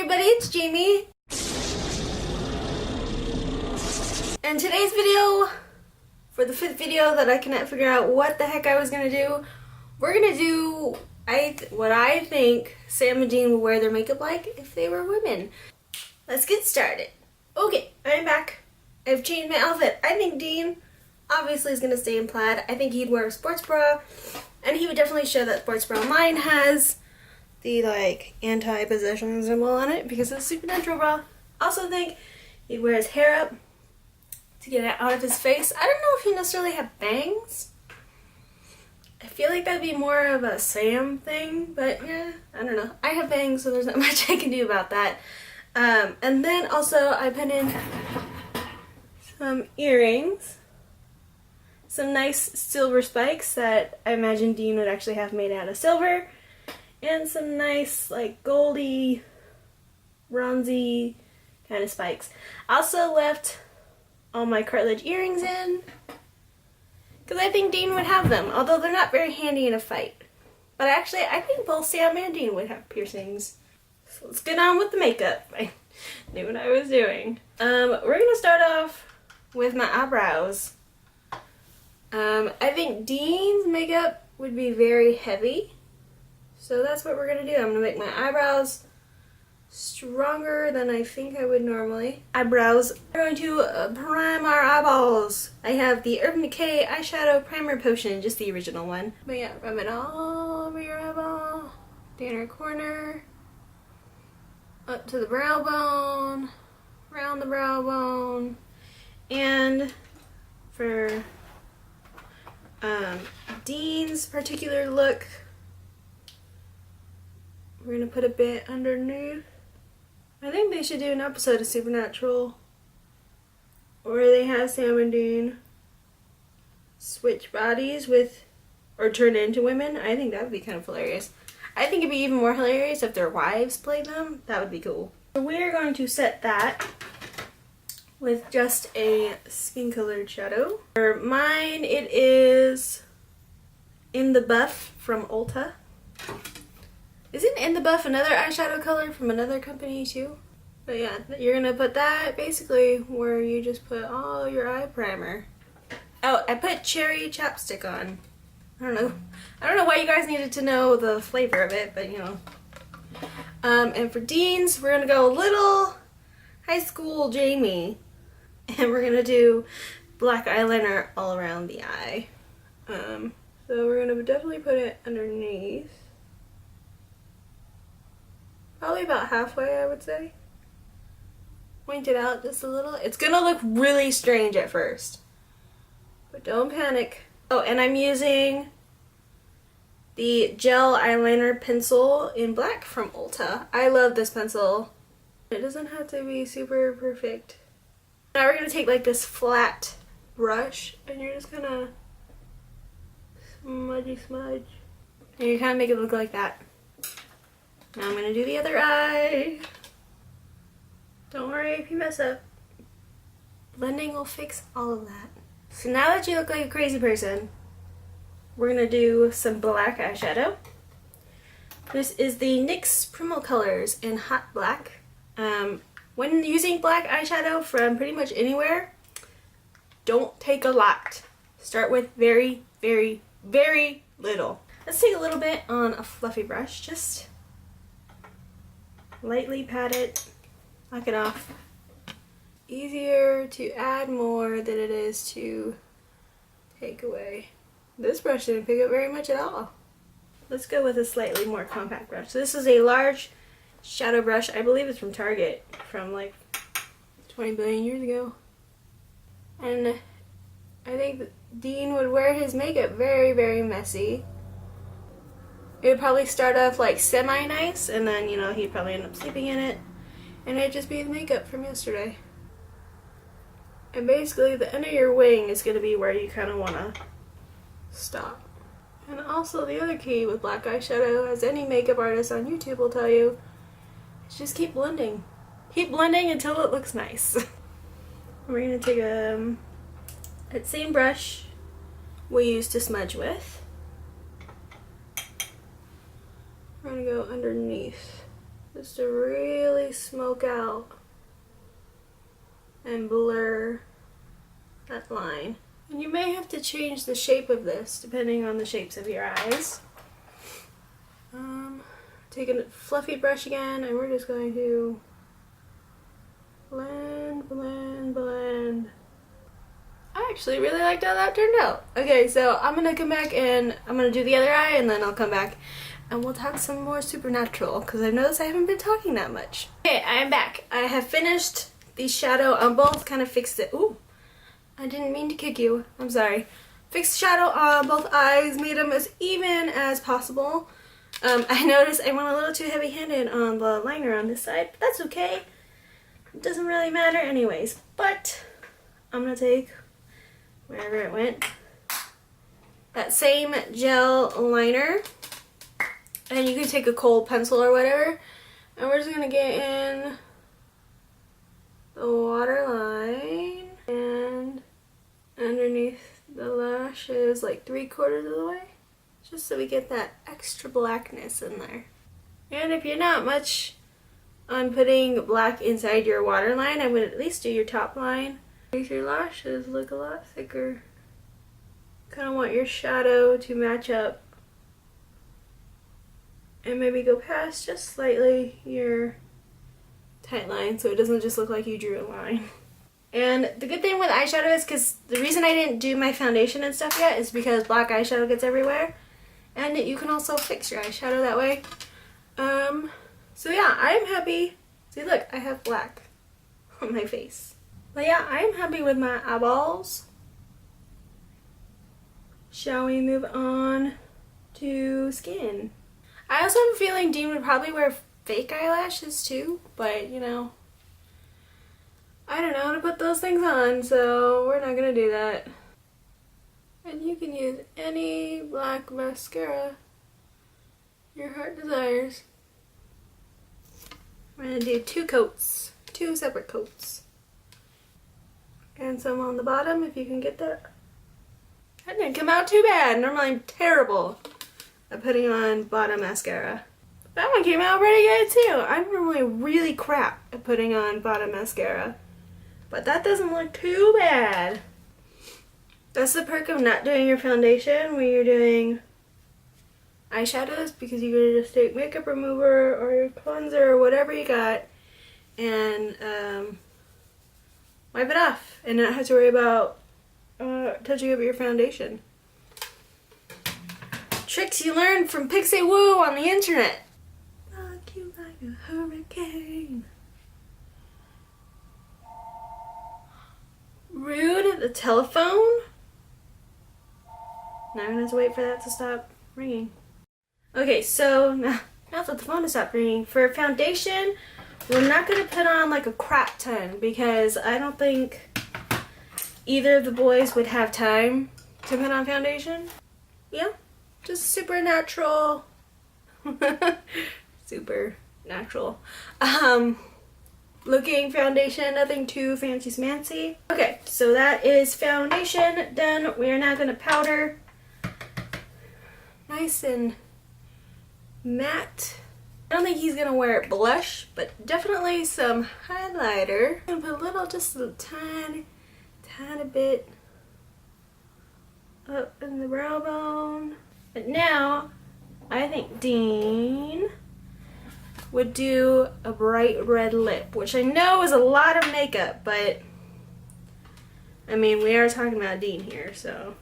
everybody, it's Jamie. And today's video, for the 5th video that I cannot figure out what the heck I was gonna do, we're gonna do what I think Sam and Dean would wear their makeup like if they were women. Let's get started. Okay, I'm back. I've changed my outfit. I think Dean obviously is gonna stay in plaid. I think he'd wear a sports bra, and he would definitely show that sports bra. Mine has the anti-possession symbol on it because it's a supernatural bra. Also think he'd wear his hair up to get it out of his face. I don't know if he necessarily had bangs. I feel like that'd be more of a Sam thing, but yeah, I don't know. I have bangs, so there's not much I can do about that. And then also I put in some earrings. Some nice silver spikes that I imagine Dean would actually have made out of silver. And some nice, goldy, bronzy kind of spikes. I also left all my cartilage earrings in because I think Dean would have them, although they're not very handy in a fight. But actually, I think both Sam and Dean would have piercings. So let's get on with the makeup. I knew what I was doing. We're going to start off with my eyebrows. I think Dean's makeup would be very heavy. So that's what we're going to do. I'm going to make my eyebrows stronger than I think I would normally. Eyebrows. We're going to prime our eyeballs. I have the Urban Decay Eyeshadow Primer Potion, just the original one. But yeah, rub it all over your eyeball, the inner corner, up to the brow bone, around the brow bone, and for Dean's particular look, we're going to put a bit underneath. I think they should do an episode of Supernatural where they have Sam and Dean switch bodies or turn into women. I think that would be kind of hilarious. I think it'd be even more hilarious if their wives played them. That would be cool. So we're going to set that with just a skin colored shadow. For mine, it is In the Buff from Ulta. Isn't In the Buff another eyeshadow color from another company too? But yeah, you're gonna put that basically where you just put all your eye primer. Oh, I put cherry chapstick on. I don't know why you guys needed to know the flavor of it, but you know. And for Dean's, we're gonna go a little high school Jamie. And we're gonna do black eyeliner all around the eye. So we're gonna definitely put it underneath. Probably about halfway, I would say. Point it out just a little. It's gonna look really strange at first, but don't panic. Oh, and I'm using the gel eyeliner pencil in black from Ulta. I love this pencil. It doesn't have to be super perfect. Now we're gonna take this flat brush and you're just gonna smudge. And you kind of make it look like that. Now I'm going to do the other eye. Don't worry if you mess up. Blending will fix all of that. So now that you look like a crazy person, we're going to do some black eyeshadow. This is the NYX Primal Colors in Hot Black. When using black eyeshadow from pretty much anywhere, don't take a lot. Start with very, very, very little. Let's take a little bit on a fluffy brush. Just lightly pat it, knock it off. Easier to add more than it is to take away. This brush didn't pick up very much at all. Let's go with a slightly more compact brush. So this is a large shadow brush. I believe it's from Target from 20 billion years ago. And I think Dean would wear his makeup very, very messy. It would probably start off semi-nice, and then, he'd probably end up sleeping in it, and it'd just be the makeup from yesterday. And basically, the end of your wing is going to be where you kind of want to stop. And also, the other key with black eyeshadow, as any makeup artist on YouTube will tell you, is just keep blending. Keep blending until it looks nice. We're going to take that same brush we used to smudge with. We're going to go underneath just to really smoke out and blur that line. And you may have to change the shape of this depending on the shapes of your eyes. Take a fluffy brush again, and we're just going to blend, blend, blend. I actually really liked how that turned out. Okay, so I'm gonna come back and I'm gonna do the other eye, and then I'll come back and we'll talk some more supernatural, because I noticed I haven't been talking that much. Okay, I am back. I have finished the shadow on both, kind of fixed it. Ooh, I didn't mean to kick you. I'm sorry. Fixed shadow on both eyes, made them as even as possible. I noticed I went a little too heavy-handed on the liner on this side, but that's okay. It doesn't really matter anyways. But I'm gonna take, wherever it went, that same gel liner, and you can take a cold pencil or whatever, and we're just gonna get in the waterline and underneath the lashes, like 3/4 of the way, just so we get that extra blackness in there. And if you're not much on putting black inside your waterline, I would at least do your top line. Make your lashes look a lot thicker. Kind of want your shadow to match up, and maybe go past just slightly your tight line so it doesn't just look like you drew a line. And the good thing with eyeshadow is, because the reason I didn't do my foundation and stuff yet is because black eyeshadow gets everywhere, and you can also fix your eyeshadow that way. So yeah, I'm happy. See, look, I have black on my face. But yeah, I'm happy with my eyeballs. Shall we move on to skin? I also have a feeling Dean would probably wear fake eyelashes too, but you know, I don't know how to put those things on, so we're not gonna do that. And you can use any black mascara your heart desires. We're gonna do 2 coats, 2 separate coats. And some on the bottom if you can get that. That didn't come out too bad. Normally I'm terrible at putting on bottom mascara. That one came out pretty good too. I'm normally really crap at putting on bottom mascara, but that doesn't look too bad. That's the perk of not doing your foundation when you're doing eyeshadows, because you can just take makeup remover or your cleanser or whatever you got and wipe it off and not have to worry about touching up your foundation. Tricks you learned from Pixie Woo on the internet. Rock you like a hurricane. Rude at the telephone. Now I'm gonna have to wait for that to stop ringing. Okay, so now that the phone has stopped ringing, for foundation, we're not gonna put on like a crap ton, because I don't think either of the boys would have time to put on foundation. Yeah, just super natural. Super natural. Looking foundation, nothing too fancy smancy. Okay, so that is foundation done. We are now gonna powder. Nice and matte. I don't think he's gonna wear blush, but definitely some highlighter. I'm gonna put just a tiny bit up in the brow bone. But now, I think Dean would do a bright red lip, which I know is a lot of makeup, but I mean, we are talking about Dean here, so